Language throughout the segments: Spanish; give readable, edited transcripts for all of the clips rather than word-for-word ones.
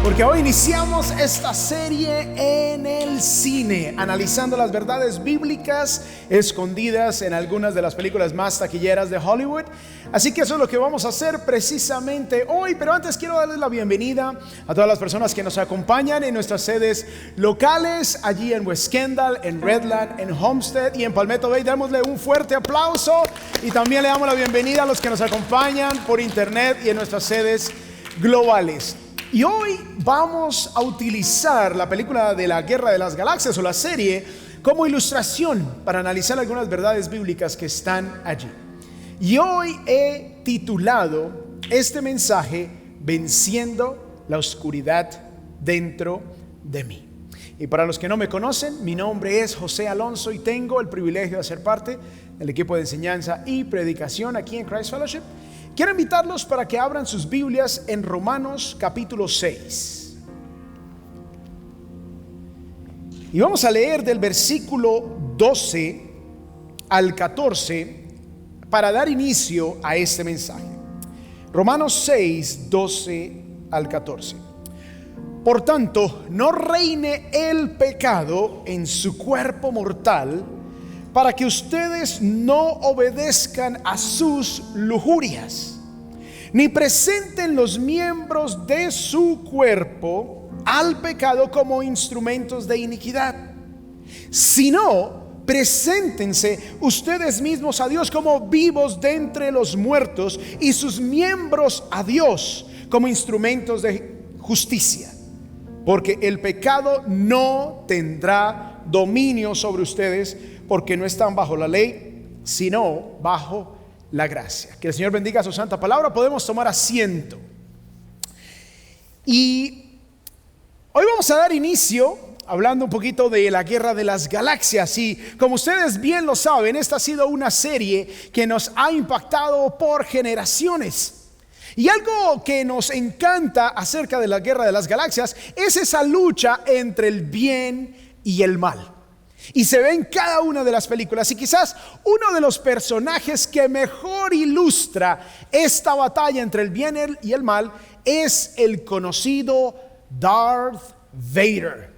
Porque hoy iniciamos esta serie en el cine, analizando las verdades bíblicas escondidas en algunas de las películas más taquilleras de Hollywood. Así que eso es lo que vamos a hacer precisamente hoy. Pero antes quiero darles la bienvenida a todas las personas que nos acompañan en nuestras sedes locales, allí en West Kendall, en Redland, en Homestead y en Palmetto Bay. Démosle un fuerte aplauso y también le damos la bienvenida a los que nos acompañan por internet y en nuestras sedes globales. Y hoy vamos a utilizar la película de la Guerra de las Galaxias o la serie como ilustración para analizar algunas verdades bíblicas que están allí. Y hoy he titulado este mensaje Venciendo la oscuridad dentro de mí. Y para los que no me conocen, mi nombre es José Alonso y tengo el privilegio de ser parte del equipo de enseñanza y predicación aquí en Christ Fellowship. Quiero invitarlos para que abran sus Biblias en Romanos capítulo 6. Y vamos a leer del versículo 12 al 14 para dar inicio a este mensaje. Romanos 6, 12 al 14. Por tanto, no reine el pecado en su cuerpo mortal, para que ustedes no obedezcan a sus lujurias, ni presenten los miembros de su cuerpo al pecado como instrumentos de iniquidad, sino preséntense ustedes mismos a Dios como vivos de entre los muertos y sus miembros a Dios como instrumentos de justicia, porque el pecado no tendrá dominio sobre ustedes, porque no están bajo la ley, sino bajo la gracia. Que el Señor bendiga su santa palabra. Podemos tomar asiento. Y hoy vamos a dar inicio hablando un poquito de la Guerra de las Galaxias. Y como ustedes bien lo saben, esta ha sido una serie que nos ha impactado por generaciones. Y algo que nos encanta acerca de la Guerra de las Galaxias es esa lucha entre el bien y el mal. Y se ve en cada una de las películas. Y quizás uno de los personajes que mejor ilustra esta batalla entre el bien y el mal es el conocido Darth Vader.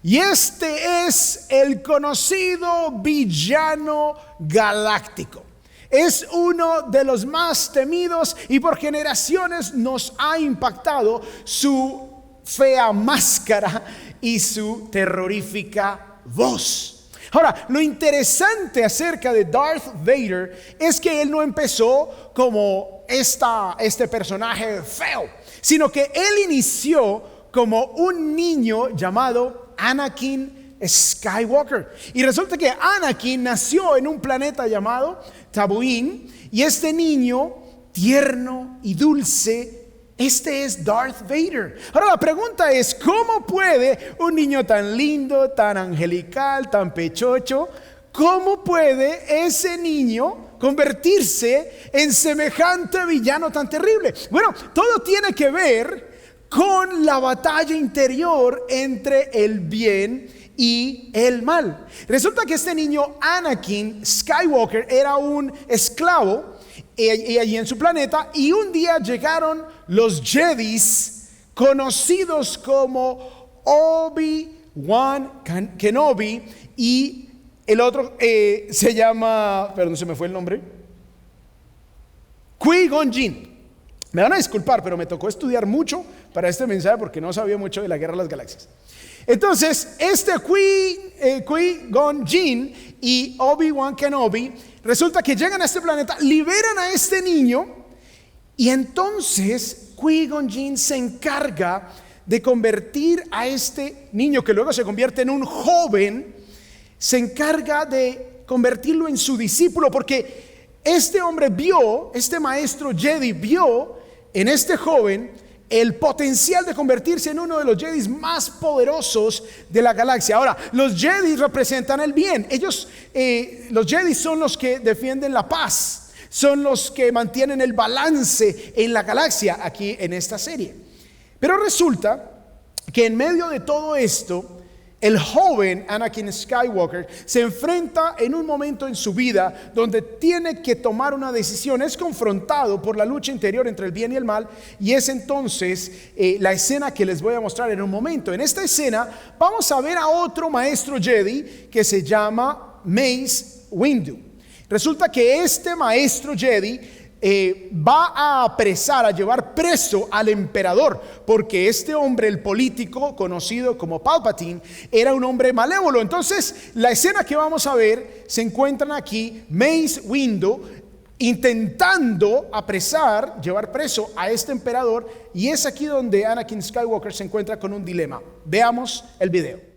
Y este es el conocido villano galáctico. Es uno de los más temidos y por generaciones nos ha impactado su fea máscara y su terrorífica voz. Ahora, lo interesante acerca de Darth Vader es que él no empezó como este personaje feo, sino que él inició como un niño llamado Anakin Skywalker. Y resulta que Anakin nació en un planeta llamado Tatooine, y este niño tierno y dulce, este es Darth Vader. Ahora la pregunta es, ¿cómo puede un niño tan lindo, tan angelical, tan pechocho, cómo puede ese niño convertirse en semejante villano tan terrible? Bueno, todo tiene que ver con la batalla interior entre el bien y el mal. Resulta que este niño Anakin Skywalker era un esclavo y allí en su planeta, y un día llegaron los Jedis conocidos como Obi-Wan Kenobi, y el otro se llama, perdón, se me fue el nombre, Qui-Gon Jinn. Me van a disculpar, pero me tocó estudiar mucho para este mensaje porque no sabía mucho de la Guerra de las Galaxias. Entonces, este Qui-Gon Jinn y Obi-Wan Kenobi resulta que llegan a este planeta, liberan a este niño, y entonces Qui-Gon Jinn se encarga de convertir a este niño, que luego se convierte en un joven, se encarga de convertirlo en su discípulo, porque este hombre este maestro Jedi vio en este joven el potencial de convertirse en uno de los Jedis más poderosos de la galaxia. Ahora, los Jedis representan el bien. Los Jedis son los que defienden la paz, son los que mantienen el balance en la galaxia aquí en esta serie. Pero resulta que en medio de todo esto, el joven Anakin Skywalker se enfrenta en un momento en su vida donde tiene que tomar una decisión. Es confrontado por la lucha interior entre el bien y el mal, y es entonces la escena que les voy a mostrar en un momento. En esta escena vamos a ver a otro maestro Jedi que se llama Mace Windu. Resulta que este maestro Jedi va a apresar, a llevar preso al emperador, porque este hombre, el político conocido como Palpatine, era un hombre malévolo. Entonces la escena que vamos a ver, se encuentran aquí Mace Windu intentando apresar, llevar preso a este emperador, y es aquí donde Anakin Skywalker se encuentra con un dilema. Veamos el video.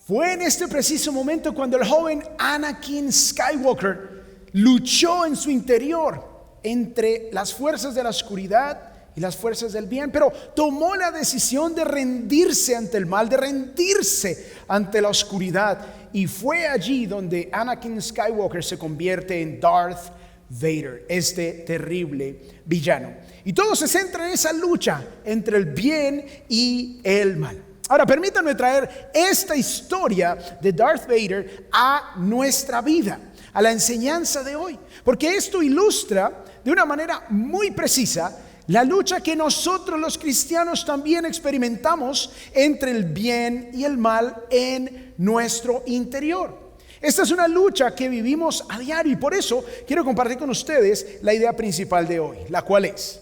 Fue en este preciso momento cuando el joven Anakin Skywalker luchó en su interior entre las fuerzas de la oscuridad y las fuerzas del bien, pero tomó la decisión de rendirse ante el mal, de rendirse ante la oscuridad, y fue allí donde Anakin Skywalker se convierte en Darth Vader, este terrible villano. Y todo se centra en esa lucha entre el bien y el mal. Ahora, permítanme traer esta historia de Darth Vader a nuestra vida, a la enseñanza de hoy, porque esto ilustra de una manera muy precisa la lucha que nosotros los cristianos también experimentamos entre el bien y el mal en nuestro interior. Esta es una lucha que vivimos a diario, y por eso quiero compartir con ustedes la idea principal de hoy, la cual es: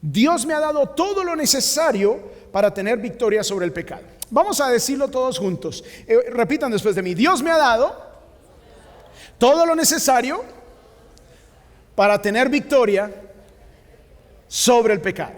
Dios me ha dado todo lo necesario para tener victoria sobre el pecado. Vamos a decirlo todos juntos. Repitan después de mí: Dios me ha dado todo lo necesario para tener victoria sobre el pecado.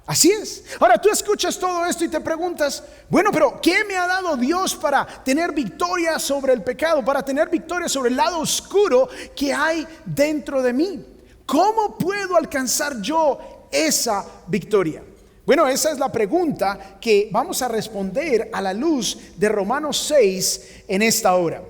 Así es. Ahora tú escuchas todo esto y te preguntas: bueno, pero ¿qué me ha dado Dios para tener victoria sobre el pecado, para tener victoria sobre el lado oscuro que hay dentro de mí? ¿Cómo puedo alcanzar yo esa victoria? Bueno, esa es la pregunta que vamos a responder a la luz de Romanos 6 en esta hora.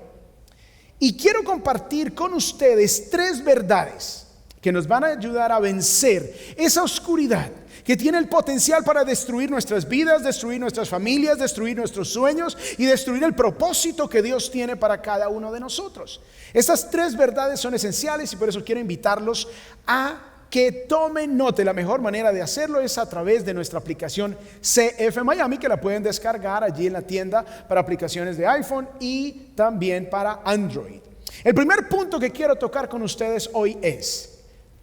Y quiero compartir con ustedes 3 verdades que nos van a ayudar a vencer esa oscuridad que tiene el potencial para destruir nuestras vidas, destruir nuestras familias, destruir nuestros sueños y destruir el propósito que Dios tiene para cada uno de nosotros. Estas 3 verdades son esenciales, y por eso quiero invitarlos a que tomen nota. La mejor manera de hacerlo es a través de nuestra aplicación CF Miami, que la pueden descargar allí en la tienda para aplicaciones de iPhone y también para Android. El primer punto que quiero tocar con ustedes hoy es: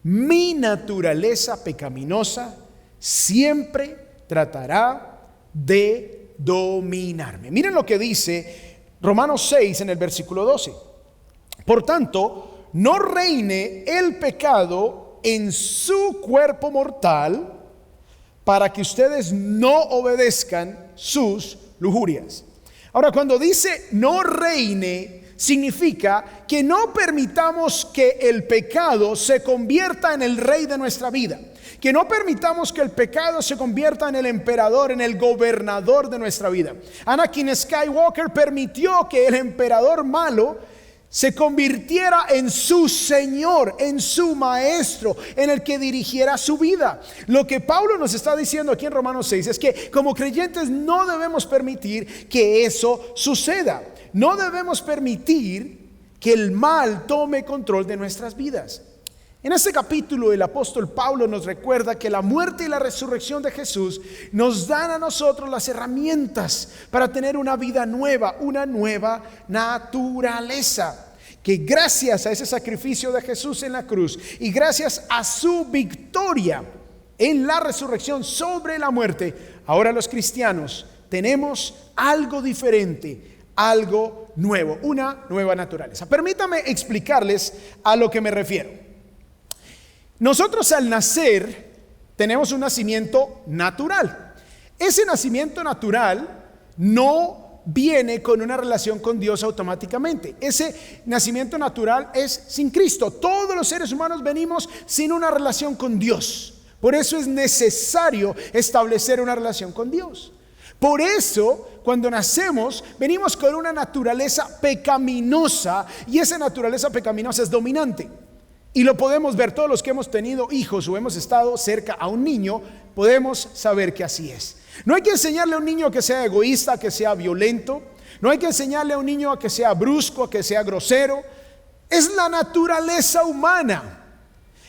mi naturaleza pecaminosa siempre tratará de dominarme. Miren lo que dice Romanos 6 en el versículo 12. Por tanto, no reine el pecado en su cuerpo mortal, para que ustedes no obedezcan sus lujurias. Ahora, cuando dice no reine, significa que no permitamos que el pecado se convierta en el rey de nuestra vida, que no permitamos que el pecado se convierta en el emperador, en el gobernador de nuestra vida. Anakin Skywalker permitió que el emperador malo se convirtiera en su señor, en su maestro, en el que dirigiera su vida. Lo que Pablo nos está diciendo aquí en Romanos 6 es que como creyentes no debemos permitir que eso suceda. No debemos permitir que el mal tome control de nuestras vidas. En este capítulo el apóstol Pablo nos recuerda que la muerte y la resurrección de Jesús nos dan a nosotros las herramientas para tener una vida nueva, una nueva naturaleza, que gracias a ese sacrificio de Jesús en la cruz y gracias a su victoria en la resurrección sobre la muerte, ahora los cristianos tenemos algo diferente, algo nuevo, una nueva naturaleza. Permítame explicarles a lo que me refiero. Nosotros al nacer tenemos un nacimiento natural. Ese nacimiento natural no viene con una relación con Dios automáticamente. Ese nacimiento natural es sin Cristo. Todos los seres humanos venimos sin una relación con Dios. Por eso es necesario establecer una relación con Dios. Por eso, cuando nacemos, venimos con una naturaleza pecaminosa, y esa naturaleza pecaminosa es dominante. Y lo podemos ver todos los que hemos tenido hijos o hemos estado cerca a un niño, podemos saber que así es. No hay que enseñarle a un niño que sea egoísta, que sea violento. No hay que enseñarle a un niño a que sea brusco, a que sea grosero. Es la naturaleza humana.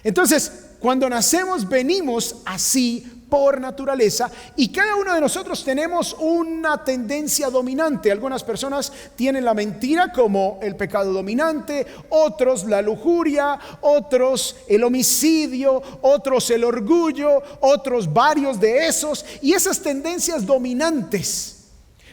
Entonces, cuando nacemos venimos así por naturaleza, y cada uno de nosotros tenemos una tendencia dominante. Algunas personas tienen la mentira como el pecado dominante, otros la lujuria, otros el homicidio, otros el orgullo, otros varios de esos, y esas tendencias dominantes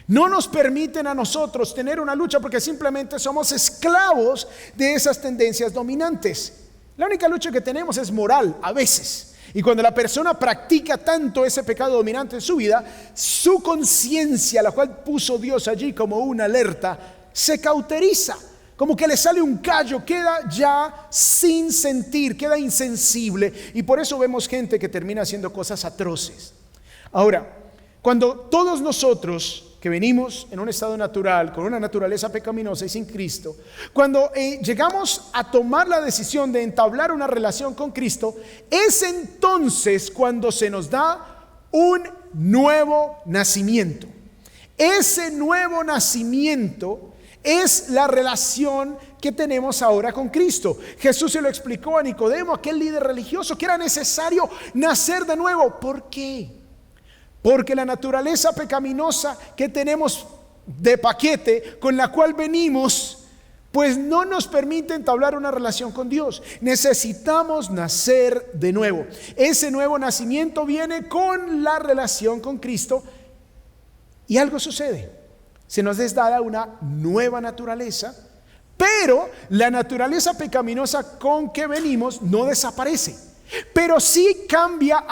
no nos permiten a nosotros tener una lucha, porque simplemente somos esclavos de esas tendencias dominantes. La única lucha que tenemos es moral a veces. Y cuando la persona practica tanto ese pecado dominante en su vida, su conciencia, la cual puso Dios allí como una alerta, se cauteriza, como que le sale un callo, queda ya sin sentir, queda insensible, y por eso vemos gente que termina haciendo cosas atroces. Ahora, cuando todos nosotros que venimos en un estado natural, con una naturaleza pecaminosa y sin Cristo, cuando llegamos a tomar la decisión de entablar una relación con Cristo, es entonces cuando se nos da un nuevo nacimiento. Ese nuevo nacimiento es la relación que tenemos ahora con Cristo. Jesús se lo explicó a Nicodemo, aquel líder religioso, que era necesario nacer de nuevo. ¿Por qué? Porque la naturaleza pecaminosa que tenemos de paquete, con la cual venimos, pues no nos permite entablar una relación con Dios. Necesitamos nacer de nuevo. Ese nuevo nacimiento viene con la relación con Cristo, y algo sucede. Se nos es dada una nueva naturaleza, pero la naturaleza pecaminosa con que venimos no desaparece. Pero sí cambia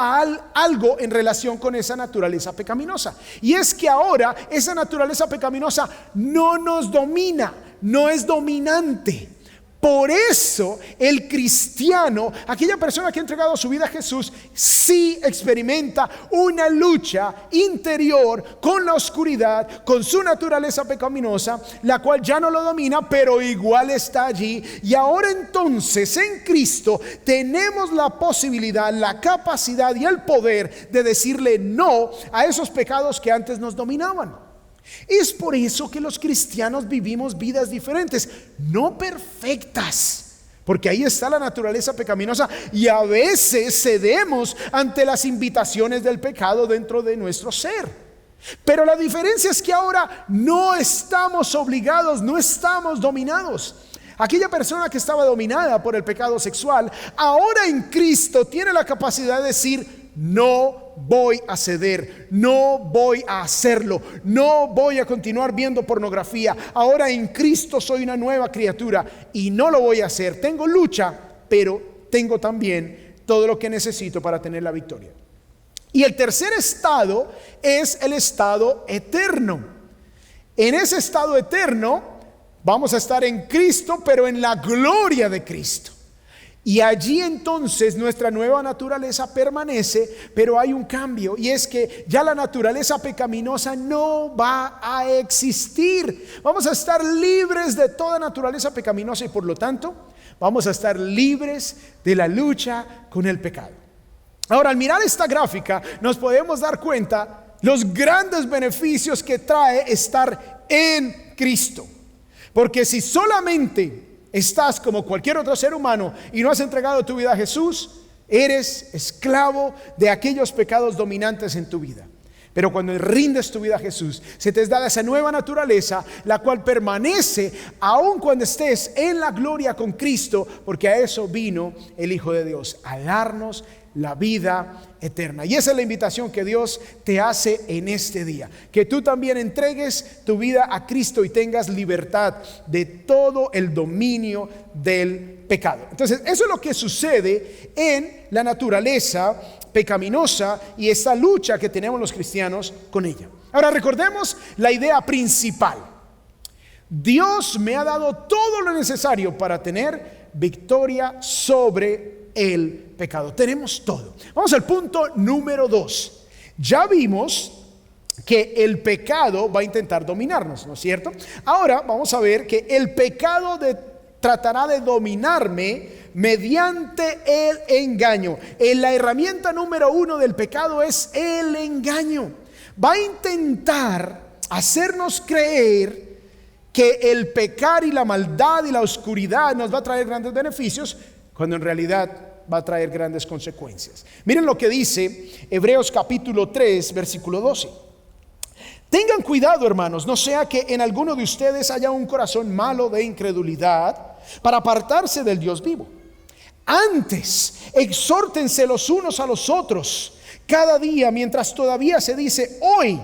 algo en relación con esa naturaleza pecaminosa. Y es que ahora esa naturaleza pecaminosa no nos domina, no es dominante. Por eso el cristiano, aquella persona que ha entregado su vida a Jesús, sí experimenta una lucha interior con la oscuridad, con su naturaleza pecaminosa, la cual ya no lo domina, pero igual está allí. Y ahora entonces en Cristo tenemos la posibilidad, la capacidad y el poder de decirle no a esos pecados que antes nos dominaban. Es por eso que los cristianos vivimos vidas diferentes, no perfectas, porque ahí está la naturaleza pecaminosa, y a veces cedemos ante las invitaciones del pecado dentro de nuestro ser. Pero la diferencia es que ahora no estamos obligados, no estamos dominados. Aquella persona que estaba dominada por el pecado sexual, ahora en Cristo tiene la capacidad de decir: no voy a ceder, no voy a hacerlo, no voy a continuar viendo pornografía. Ahora en Cristo soy una nueva criatura y no lo voy a hacer. Tengo lucha, pero tengo también todo lo que necesito para tener la victoria. Y el tercer estado es el estado eterno. En ese estado eterno vamos a estar en Cristo, pero en la gloria de Cristo. Y allí entonces nuestra nueva naturaleza permanece, pero hay un cambio, y es que ya la naturaleza pecaminosa no va a existir. Vamos a estar libres de toda naturaleza pecaminosa, y por lo tanto vamos a estar libres de la lucha con el pecado. Ahora, al mirar esta gráfica nos podemos dar cuenta los grandes beneficios que trae estar en Cristo. Porque si solamente estás como cualquier otro ser humano y no has entregado tu vida a Jesús, eres esclavo de aquellos pecados dominantes en tu vida. Pero cuando rindes tu vida a Jesús, se te es dada esa nueva naturaleza, la cual permanece aun cuando estés en la gloria con Cristo, porque a eso vino el Hijo de Dios, a darnos la vida eterna. Y esa es la invitación que Dios te hace en este día, que tú también entregues tu vida a Cristo y tengas libertad de todo el dominio del pecado. Entonces, eso es lo que sucede en la naturaleza pecaminosa y esta lucha que tenemos los cristianos con ella. Ahora recordemos la idea principal. Dios me ha dado todo lo necesario para tener victoria sobre el pecado. Tenemos todo. Vamos al punto número 2. Ya vimos que el pecado va a intentar dominarnos, ¿no es cierto? Ahora vamos a ver que el pecado tratará de dominarme mediante el engaño. La herramienta número 1 del pecado es el engaño. Va a intentar hacernos creer que el pecar y la maldad y la oscuridad nos va a traer grandes beneficios, cuando en realidad va a traer grandes consecuencias. Miren lo que dice Hebreos capítulo 3, versículo 12. Tengan cuidado, hermanos, no sea que en alguno de ustedes haya un corazón malo de incredulidad para apartarse del Dios vivo. Antes, exhórtense los unos a los otros cada día mientras todavía se dice hoy,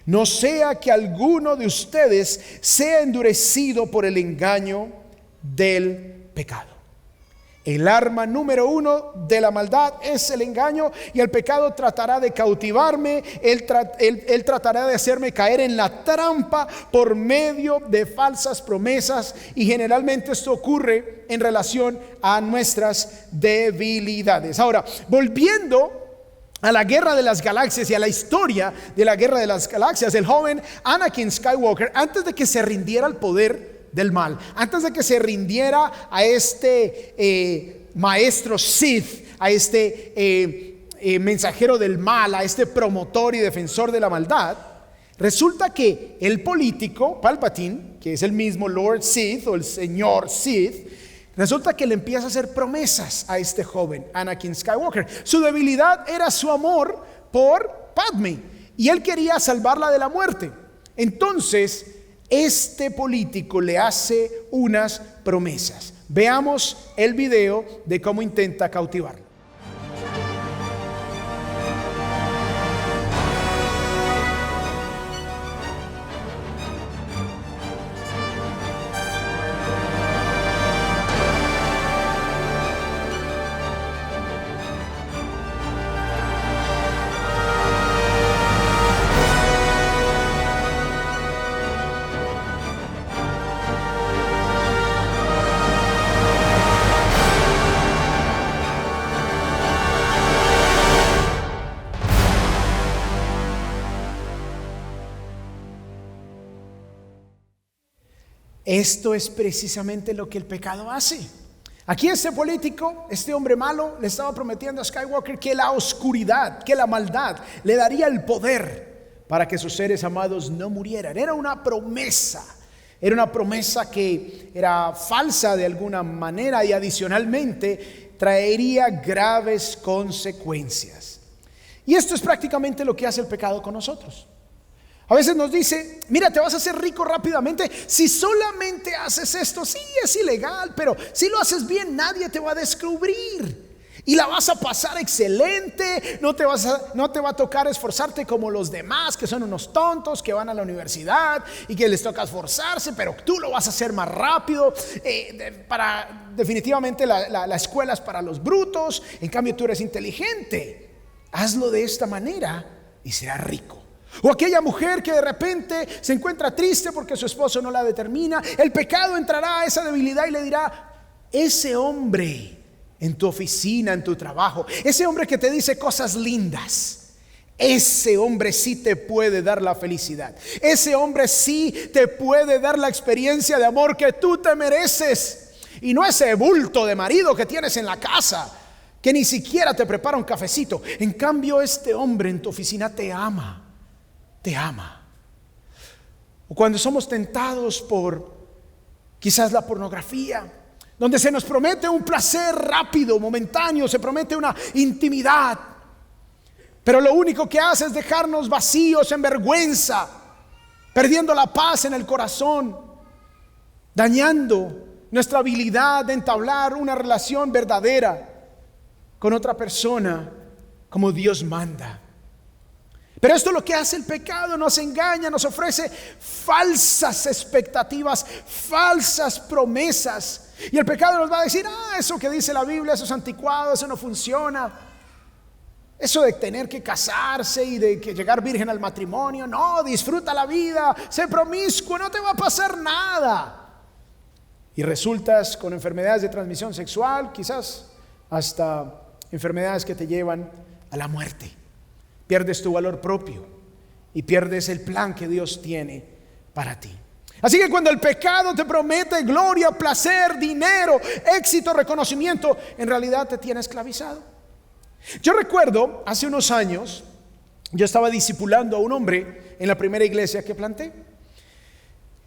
no sea que alguno de ustedes sea endurecido por el engaño del pecado. El arma número 1 de la maldad es el engaño, y el pecado tratará de cautivarme, él tratará de hacerme caer en la trampa por medio de falsas promesas, y generalmente esto ocurre en relación a nuestras debilidades. Ahora, volviendo a la guerra de las galaxias y a la historia de la guerra de las galaxias, el joven Anakin Skywalker, antes de que se rindiera al poder del mal, antes de que se rindiera a este maestro Sith, a este mensajero del mal, a este promotor y defensor de la maldad, resulta que el político Palpatine, que es el mismo Lord Sith o el señor Sith, resulta que le empieza a hacer promesas a este joven Anakin Skywalker. Su debilidad era su amor por Padme, y él quería salvarla de la muerte. Entonces este político le hace unas promesas. Veamos el video de cómo intenta cautivarlo. Esto es precisamente lo que el pecado hace. Aquí este político, este hombre malo, le estaba prometiendo a Skywalker que la oscuridad, que la maldad le daría el poder para que sus seres amados no murieran. Era una promesa que era falsa de alguna manera, y adicionalmente traería graves consecuencias. Y esto es prácticamente lo que hace el pecado con nosotros. A veces nos dice, mira, te vas a hacer rico rápidamente si solamente haces esto. Sí, es ilegal, pero si lo haces bien, nadie te va a descubrir y la vas a pasar excelente. No te va a tocar esforzarte como los demás, que son unos tontos, que van a la universidad y que les toca esforzarse, pero tú lo vas a hacer más rápido. Definitivamente la escuela es para los brutos, en cambio tú eres inteligente. Hazlo de esta manera y serás rico. O aquella mujer que de repente se encuentra triste porque su esposo no la determina. El pecado entrará a esa debilidad y le dirá: ese hombre en tu oficina, en tu trabajo, ese hombre que te dice cosas lindas, ese hombre sí te puede dar la felicidad. Ese hombre sí te puede dar la experiencia de amor que tú te mereces, y no ese bulto de marido que tienes en la casa, que ni siquiera te prepara un cafecito. En cambio, este hombre en tu oficina te ama. Te ama. O cuando somos tentados por quizás la pornografía, donde se nos promete un placer rápido, momentáneo, se promete una intimidad, pero lo único que hace es dejarnos vacíos, en vergüenza, perdiendo la paz en el corazón, dañando nuestra habilidad de entablar una relación verdadera con otra persona como Dios manda. Pero esto es lo que hace el pecado: nos engaña, nos ofrece falsas expectativas, falsas promesas. Y el pecado nos va a decir: eso que dice la Biblia, eso es anticuado, eso no funciona. Eso de tener que casarse y de que llegar virgen al matrimonio, no, disfruta la vida, sé promiscuo, no te va a pasar nada. Y resultas con enfermedades de transmisión sexual, quizás hasta enfermedades que te llevan a la muerte. Pierdes tu valor propio y pierdes el plan que Dios tiene para ti. Así que cuando el pecado te promete gloria, placer, dinero, éxito, reconocimiento, en realidad te tiene esclavizado. Yo recuerdo hace unos años, yo estaba discipulando a un hombre en la primera iglesia que planté,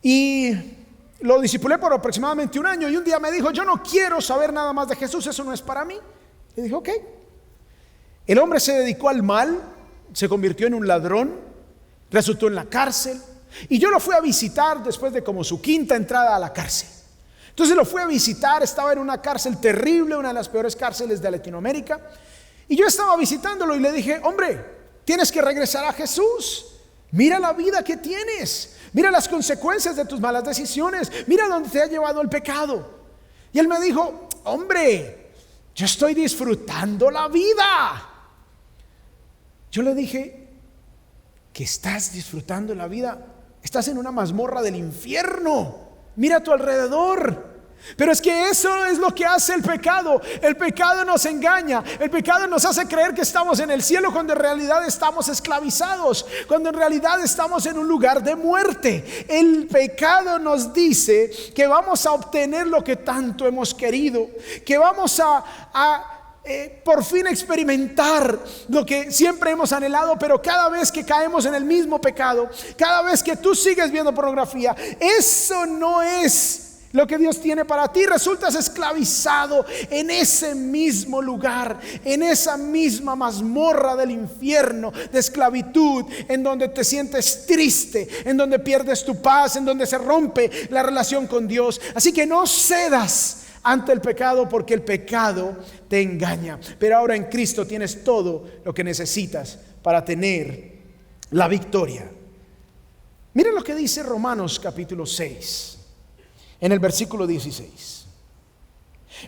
y lo discipulé por aproximadamente un año. Y un día me dijo: yo no quiero saber nada más de Jesús, eso no es para mí. Y dije: ok. El hombre se dedicó al mal, se convirtió en un ladrón, resultó en la cárcel, y yo lo fui a visitar después de como su quinta entrada a la cárcel. Entonces lo fui a visitar, estaba en una cárcel terrible, una de las peores cárceles de Latinoamérica, y yo estaba visitándolo y le dije: hombre, tienes que regresar a Jesús. Mira la vida que tienes, mira las consecuencias de tus malas decisiones, mira dónde te ha llevado el pecado. Y él me dijo: hombre, yo estoy disfrutando la vida. Yo le dije: ¿que estás disfrutando la vida? Estás en una mazmorra del infierno. Mira a tu alrededor. Pero es que eso es lo que hace el pecado. El pecado nos engaña. El pecado nos hace creer que estamos en el cielo, cuando en realidad estamos esclavizados, cuando en realidad estamos en un lugar de muerte. El pecado nos dice que vamos a obtener lo que tanto hemos querido, que vamos por fin experimentar lo que siempre hemos anhelado. Pero cada vez que caemos en el mismo pecado, cada vez que tú sigues viendo pornografía, eso no es lo que Dios tiene para ti. Resultas esclavizado en ese mismo lugar, en esa misma mazmorra del infierno de esclavitud, en donde te sientes triste, en donde pierdes tu paz, en donde se rompe la relación con Dios. Así que no cedas ante el pecado, porque el pecado te engaña. Pero ahora en Cristo tienes todo lo que necesitas para tener la victoria. Miren lo que dice Romanos capítulo 6, en el versículo 16.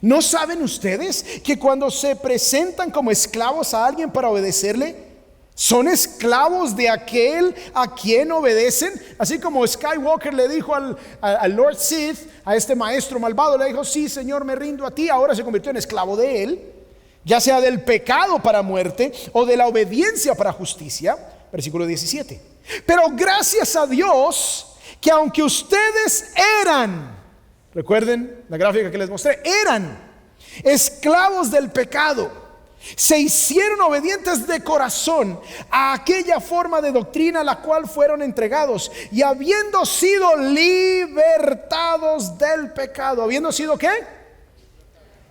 ¿No saben ustedes que cuando se presentan como esclavos a alguien para obedecerle, son esclavos de aquel a quien obedecen? Así como Skywalker le dijo al Lord Sith, a este maestro malvado, le dijo: sí, Señor, me rindo a ti. Ahora se convirtió en esclavo de él, ya sea del pecado para muerte o de la obediencia para justicia. Versículo 17. Pero gracias a Dios, que aunque ustedes eran, recuerden la gráfica que les mostré, eran esclavos del pecado, se hicieron obedientes de corazón a aquella forma de doctrina a la cual fueron entregados, y habiendo sido libertados del pecado. ¿Habiendo sido qué?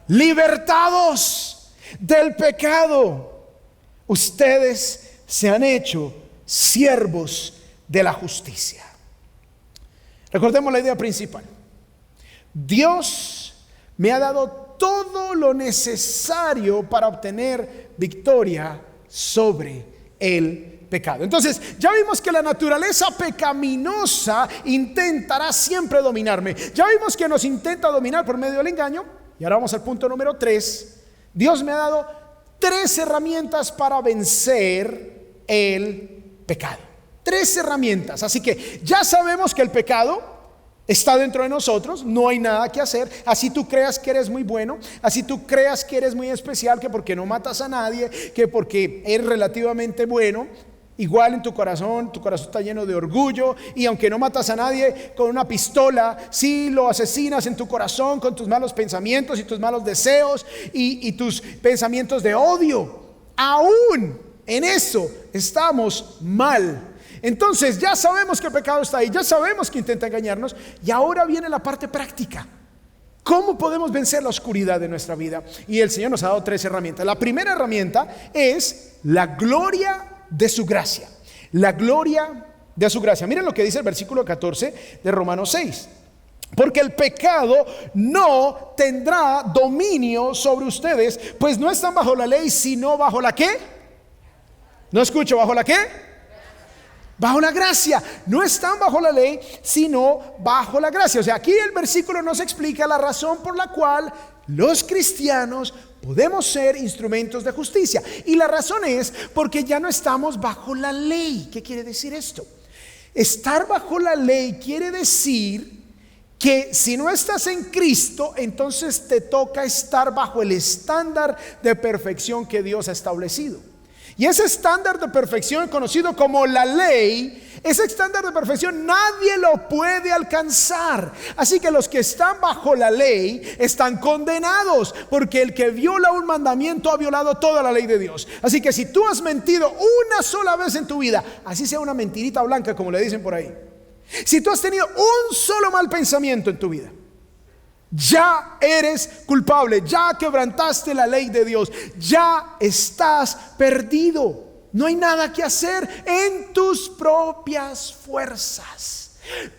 Libertados del pecado, ustedes se han hecho siervos de la justicia. Recordemos la idea principal: Dios me ha dado todo lo necesario para obtener victoria sobre el pecado. Entonces ya vimos que la naturaleza pecaminosa intentará siempre dominarme. Ya vimos que nos intenta dominar por medio del engaño. Y ahora vamos al punto número 3. Dios me ha dado 3 herramientas para vencer el pecado. 3 herramientas. Así que ya sabemos que el pecado está dentro de nosotros, no hay nada que hacer. Así tú creas que eres muy bueno, así tú creas que eres muy especial, que porque no matas a nadie, que porque eres relativamente bueno, igual en tu corazón está lleno de orgullo, y aunque no matas a nadie con una pistola, sí lo asesinas en tu corazón con tus malos pensamientos y tus malos deseos y tus pensamientos de odio. Aún en eso estamos mal. Entonces ya sabemos que el pecado está ahí, ya sabemos que intenta engañarnos, y ahora viene la parte práctica. ¿Cómo podemos vencer la oscuridad de nuestra vida? Y el Señor nos ha dado 3 herramientas. La primera herramienta es la gloria de su gracia. La gloria de su gracia. Miren lo que dice el versículo 14 de Romanos 6. Porque el pecado no tendrá dominio sobre ustedes, pues no están bajo la ley, sino bajo la ¿qué? No escucho, ¿bajo la qué? Bajo la gracia. No están bajo la ley, sino bajo la gracia. O sea, aquí el versículo nos explica la razón por la cual los cristianos podemos ser instrumentos de justicia. Y la razón es porque ya no estamos bajo la ley. ¿Qué quiere decir esto? Estar bajo la ley quiere decir que si no estás en Cristo, entonces te toca estar bajo el estándar de perfección que Dios ha establecido. Y ese estándar de perfección, conocido como la ley, ese estándar de perfección nadie lo puede alcanzar. Así que los que están bajo la ley están condenados, porque el que viola un mandamiento ha violado toda la ley de Dios. Así que si tú has mentido una sola vez en tu vida, así sea una mentirita blanca como le dicen por ahí, si tú has tenido un solo mal pensamiento en tu vida, ya eres culpable, ya quebrantaste la ley de Dios, ya estás perdido. No hay nada que hacer en tus propias fuerzas.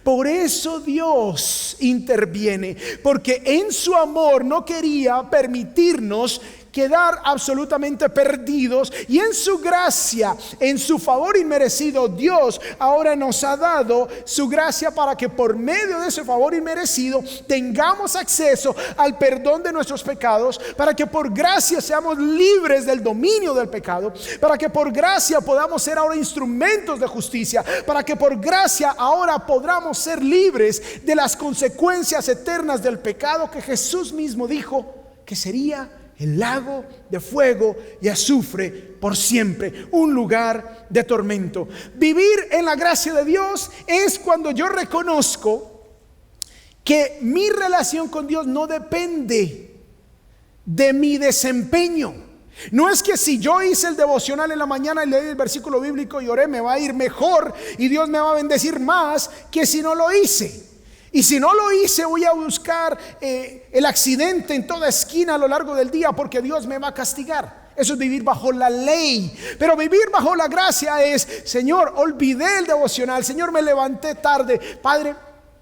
Por eso Dios interviene, porque en su amor no quería permitirnos quedar absolutamente perdidos, y en su gracia, en su favor inmerecido, Dios ahora nos ha dado su gracia para que por medio de ese favor inmerecido tengamos acceso al perdón de nuestros pecados, para que por gracia seamos libres del dominio del pecado, para que por gracia podamos ser ahora instrumentos de justicia, para que por gracia ahora podamos ser libres de las consecuencias eternas del pecado que Jesús mismo dijo que sería el lago de fuego y azufre por siempre, un lugar de tormento. Vivir en la gracia de Dios es cuando yo reconozco que mi relación con Dios no depende de mi desempeño. No es que si yo hice el devocional en la mañana y leí el versículo bíblico y oré, me va a ir mejor y Dios me va a bendecir más que si no lo hice. Y si no lo hice, voy a buscar el accidente en toda esquina a lo largo del día, porque Dios me va a castigar. Eso es vivir bajo la ley. Pero vivir bajo la gracia es: Señor, olvidé el devocional, Señor, me levanté tarde, Padre,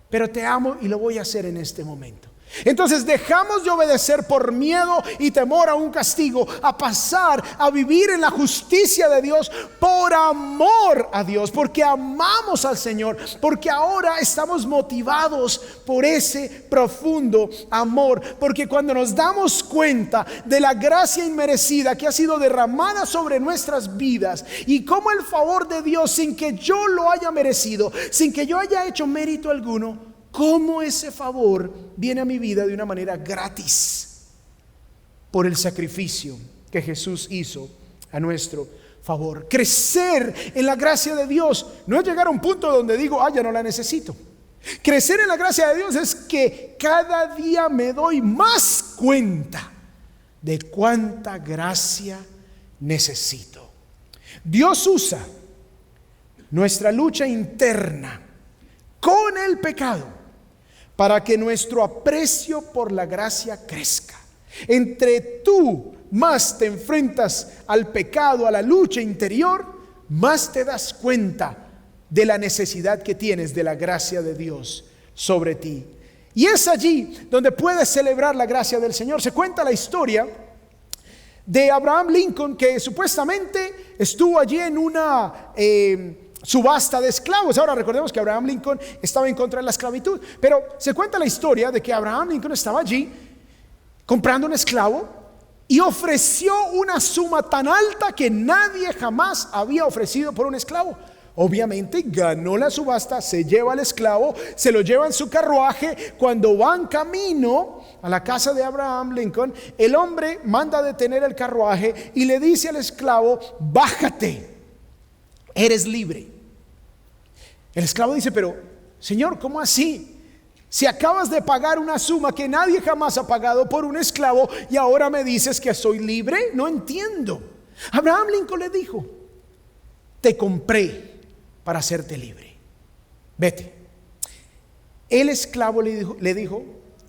pero te amo y lo voy a hacer en este momento. Entonces dejamos de obedecer por miedo y temor a un castigo, a pasar a vivir en la justicia de Dios por amor a Dios, porque amamos al Señor, porque ahora estamos motivados por ese profundo amor, porque cuando nos damos cuenta de la gracia inmerecida que ha sido derramada sobre nuestras vidas, y cómo el favor de Dios, sin que yo lo haya merecido, sin que yo haya hecho mérito alguno, cómo ese favor viene a mi vida de una manera gratis por el sacrificio que Jesús hizo a nuestro favor. Crecer en la gracia de Dios no es llegar a un punto donde digo, ya no la necesito. Crecer en la gracia de Dios es que cada día me doy más cuenta de cuánta gracia necesito. Dios usa nuestra lucha interna con el pecado para que nuestro aprecio por la gracia crezca. Entre tú más te enfrentas al pecado, a la lucha interior, más te das cuenta de la necesidad que tienes de la gracia de Dios sobre ti. Y es allí donde puedes celebrar la gracia del Señor. Se cuenta la historia de Abraham Lincoln, que supuestamente estuvo allí en una subasta de esclavos. Ahora recordemos que Abraham Lincoln estaba en contra de la esclavitud, pero se cuenta la historia de que Abraham Lincoln estaba allí comprando un esclavo y ofreció una suma tan alta que nadie jamás había ofrecido por un esclavo. Obviamente ganó la subasta, se lleva al esclavo, se lo lleva en su carruaje. Cuando van camino a la casa de Abraham Lincoln, el hombre manda a detener el carruaje y le dice al esclavo: bájate, eres libre. El esclavo dice: pero Señor, ¿cómo así? Si acabas de pagar una suma que nadie jamás ha pagado por un esclavo y ahora me dices que soy libre, no entiendo. Abraham Lincoln le dijo: te compré para hacerte libre, vete. El esclavo le dijo: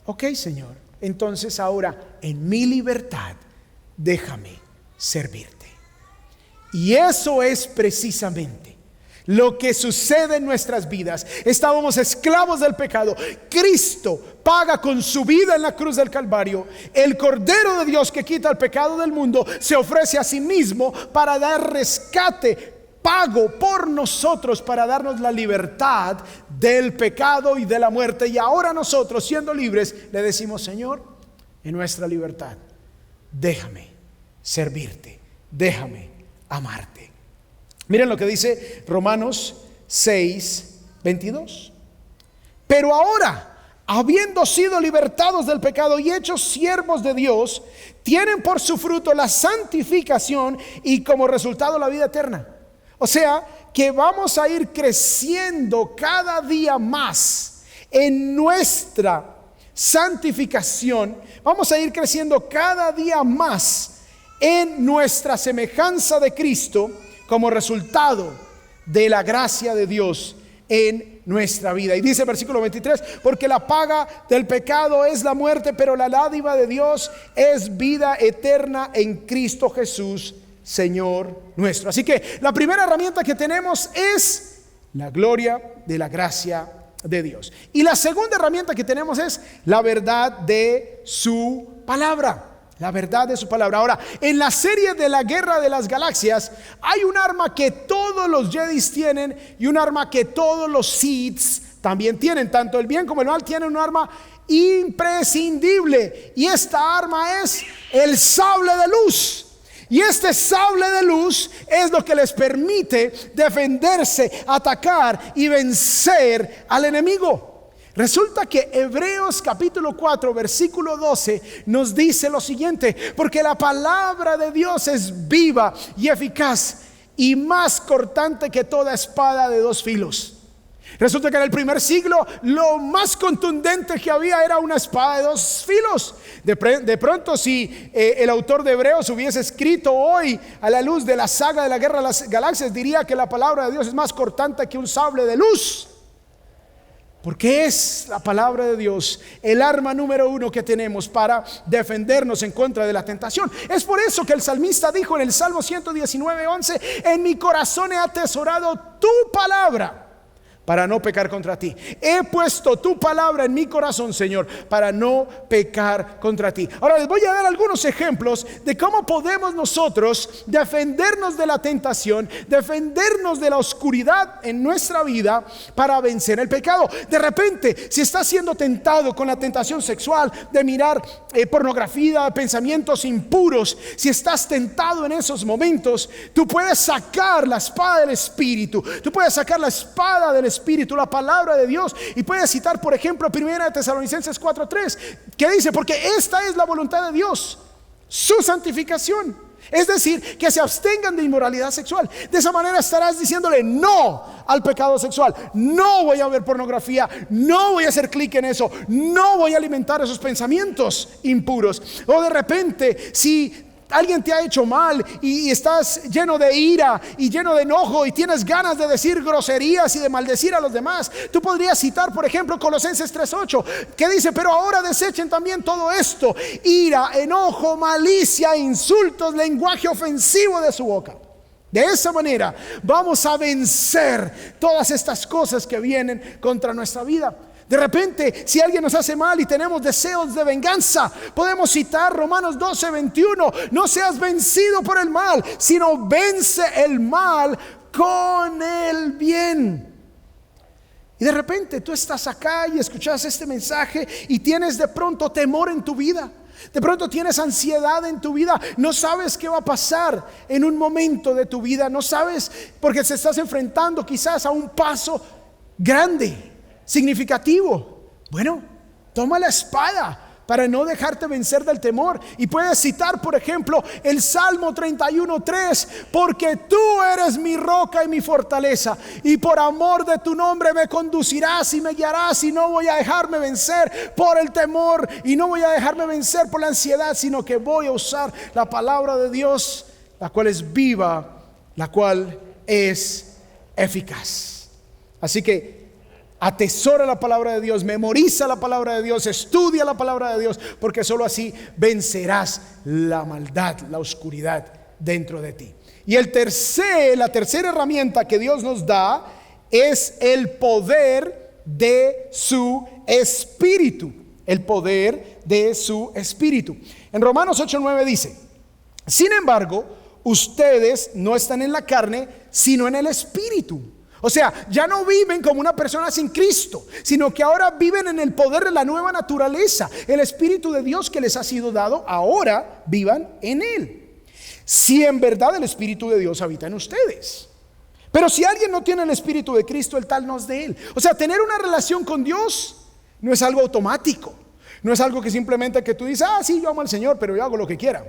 ok, Señor, entonces ahora en mi libertad déjame servirte. Y eso es precisamente lo que sucede en nuestras vidas. Estábamos esclavos del pecado. Cristo paga con su vida en la cruz del Calvario. El Cordero de Dios que quita el pecado del mundo se ofrece a sí mismo para dar rescate, pago por nosotros, para darnos la libertad del pecado y de la muerte. Y ahora nosotros, siendo libres, le decimos: Señor, en nuestra libertad, déjame servirte, déjame amarte. Miren lo que dice Romanos 6:22. Pero ahora, habiendo sido libertados del pecado y hechos siervos de Dios, tienen por su fruto la santificación y como resultado la vida eterna. O sea, que vamos a ir creciendo cada día más en nuestra santificación. Vamos a ir creciendo cada día más en nuestra semejanza de Cristo, como resultado de la gracia de Dios en nuestra vida. Y dice el versículo 23: porque la paga del pecado es la muerte, pero la dádiva de Dios es vida eterna en Cristo Jesús, Señor nuestro. Así que la primera herramienta que tenemos es la gloria de la gracia de Dios. Y la segunda herramienta que tenemos es la verdad de su palabra. La verdad de su palabra. Ahora, en la serie de la Guerra de las Galaxias hay un arma que todos los Jedis tienen y un arma que todos los Siths también tienen. Tanto el bien como el mal tienen un arma imprescindible, y esta arma es el sable de luz. Y este sable de luz es lo que les permite defenderse, atacar y vencer al enemigo. Resulta que Hebreos capítulo 4 versículo 12 nos dice lo siguiente: porque la palabra de Dios es viva y eficaz y más cortante que toda espada de dos filos. Resulta que en el primer siglo lo más contundente que había era una espada de dos filos. De pronto, si el autor de Hebreos hubiese escrito hoy a la luz de la saga de la Guerra de las Galaxias, diría que la palabra de Dios es más cortante que un sable de luz. Porque es la palabra de Dios el arma número uno que tenemos para defendernos en contra de la tentación. Es por eso que el salmista dijo en el Salmo 119:11: en mi corazón he atesorado tu palabra para no pecar contra ti. He puesto tu palabra en mi corazón, Señor, para no pecar contra ti. Ahora les voy a dar algunos ejemplos de cómo podemos nosotros defendernos de la tentación, defendernos de la oscuridad en nuestra vida para vencer el pecado. De repente, si estás siendo tentado con la tentación sexual, de mirar pornografía, pensamientos impuros, si estás tentado en esos momentos, tú puedes sacar la espada del Espíritu, tú puedes sacar la espada del Espíritu, la palabra de Dios, y puedes citar por ejemplo 1 Tesalonicenses 4:3, que dice: porque esta es la voluntad de Dios, su santificación, es decir, que se abstengan de inmoralidad sexual. De esa manera estarás diciéndole no al pecado sexual. No voy a ver pornografía, no voy a hacer clic en eso, no voy a alimentar esos pensamientos impuros. O de repente, si alguien te ha hecho mal y estás lleno de ira y lleno de enojo y tienes ganas de decir groserías y de maldecir a los demás, tú podrías citar por ejemplo Colosenses 3:8, que dice: pero ahora desechen también todo esto: ira, enojo, malicia, insultos, lenguaje ofensivo de su boca. De esa manera vamos a vencer todas estas cosas que vienen contra nuestra vida. De repente, si alguien nos hace mal y tenemos deseos de venganza, podemos citar Romanos 12:21: no seas vencido por el mal, sino vence el mal con el bien. Y de repente tú estás acá y escuchas este mensaje y tienes de pronto temor en tu vida. De pronto tienes ansiedad en tu vida, no sabes qué va a pasar en un momento de tu vida, no sabes, porque te estás enfrentando quizás a un paso grande, significativo. Bueno, toma la espada para no dejarte vencer del temor. Y puedes citar por ejemplo el Salmo 31:3: porque tú eres mi roca y mi fortaleza, y por amor de tu nombre me conducirás y me guiarás, y no voy a dejarme vencer por el temor, y no voy a dejarme vencer por la ansiedad, sino que voy a usar la palabra de Dios, la cual es viva, la cual es eficaz. Así que atesora la palabra de Dios, memoriza la palabra de Dios, estudia la palabra de Dios, porque solo así vencerás la maldad, la oscuridad dentro de ti. Y la tercera herramienta que Dios nos da es el poder de su Espíritu. El poder de su Espíritu. En Romanos 8:9 dice: sin embargo, ustedes no están en la carne, sino en el Espíritu. O sea, ya no viven como una persona sin Cristo, sino que ahora viven en el poder de la nueva naturaleza. El Espíritu de Dios que les ha sido dado, ahora vivan en Él. Si en verdad el Espíritu de Dios habita en ustedes. Pero si alguien no tiene el Espíritu de Cristo, el tal no es de Él. O sea, tener una relación con Dios no es algo automático. No es algo que simplemente que tú dices: sí, yo amo al Señor, pero yo hago lo que quiera.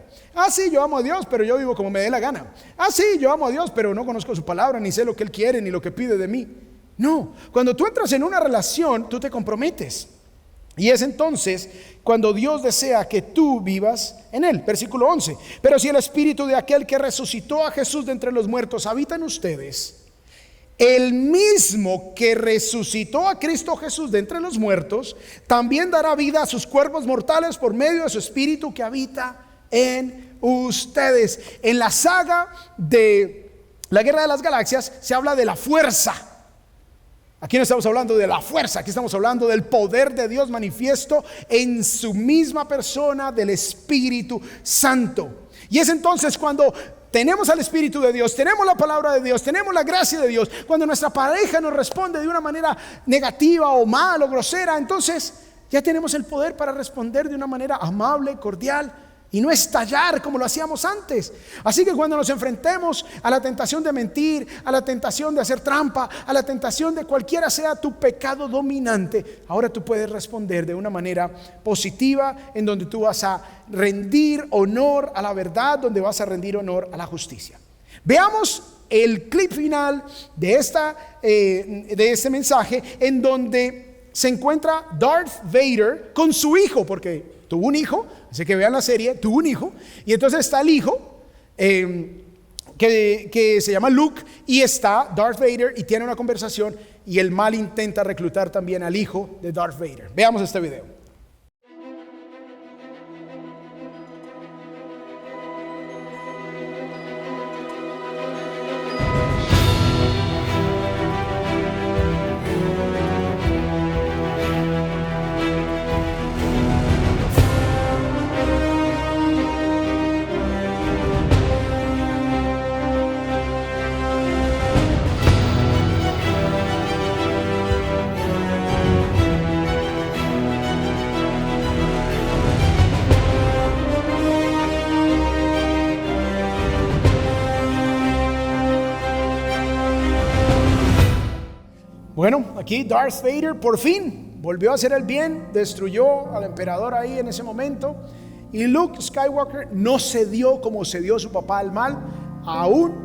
Sí, yo amo a Dios, pero yo vivo como me dé la gana. Sí, yo amo a Dios, pero no conozco su palabra, ni sé lo que Él quiere, ni lo que pide de mí. No, cuando tú entras en una relación, tú te comprometes. Y es entonces cuando Dios desea que tú vivas en Él. Versículo 11: pero si el Espíritu de aquel que resucitó a Jesús de entre los muertos habita en ustedes, el mismo que resucitó a Cristo Jesús de entre los muertos, también dará vida a sus cuerpos mortales por medio de su Espíritu que habita en ustedes. En la saga de la Guerra de las Galaxias se habla de la fuerza. Aquí no estamos hablando de la fuerza, aquí estamos hablando del poder de Dios manifiesto en su misma persona, del Espíritu Santo. Y es entonces cuando tenemos al Espíritu de Dios, tenemos la palabra de Dios, tenemos la gracia de Dios. Cuando nuestra pareja nos responde de una manera negativa o mal o grosera, entonces ya tenemos el poder para responder de una manera amable, cordial, y no estallar como lo hacíamos antes. Así que cuando nos enfrentemos a la tentación de mentir, a la tentación de hacer trampa, a la tentación de cualquiera sea tu pecado dominante, ahora tú puedes responder de una manera positiva, en donde tú vas a rendir honor a la verdad, donde vas a rendir honor a la justicia. Veamos el clip final de este mensaje, en donde se encuentra Darth Vader con su hijo, porque tuvo un hijo, así que vean la serie, tuvo un hijo, y entonces está el hijo que se llama Luke, y está Darth Vader, y tiene una conversación, y el mal intenta reclutar también al hijo de Darth Vader. Veamos este video. Bueno, aquí Darth Vader por fin volvió a hacer el bien, destruyó al emperador ahí en ese momento, y Luke Skywalker no cedió como cedió su papá al mal. Aún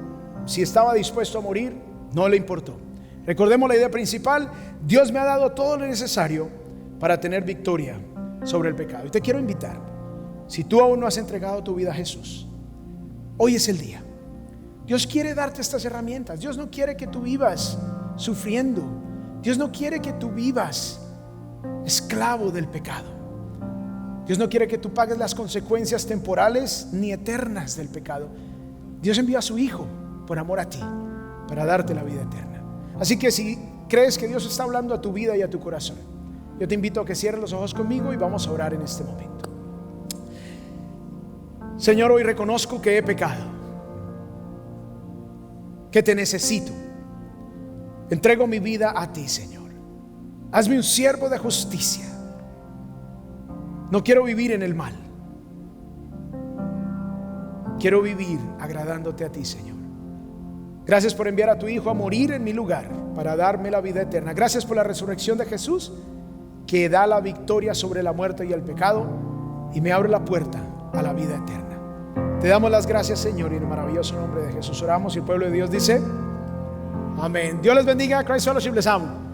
si estaba dispuesto a morir, no le importó. Recordemos la idea principal: Dios me ha dado todo lo necesario para tener victoria sobre el pecado. Y te quiero invitar, si tú aún no has entregado tu vida a Jesús, hoy es el día. Dios quiere darte estas herramientas. Dios no quiere que tú vivas sufriendo. Dios no quiere que tú vivas esclavo del pecado. Dios no quiere que tú pagues las consecuencias temporales ni eternas del pecado. Dios envió a su Hijo por amor a ti, para darte la vida eterna. Así que si crees que Dios está hablando a tu vida y a tu corazón, yo te invito a que cierres los ojos conmigo y vamos a orar en este momento. Señor, hoy reconozco que he pecado, que te necesito. Entrego mi vida a ti, Señor. Hazme un siervo de justicia. No quiero vivir en el mal. Quiero vivir agradándote a ti, Señor. Gracias por enviar a tu Hijo a morir en mi lugar para darme la vida eterna. Gracias por la resurrección de Jesús, que da la victoria sobre la muerte y el pecado y me abre la puerta a la vida eterna. Te damos las gracias, Señor, y en el maravilloso nombre de Jesús oramos, y el pueblo de Dios dice amén. Dios les bendiga. Christ Fellowship les amo.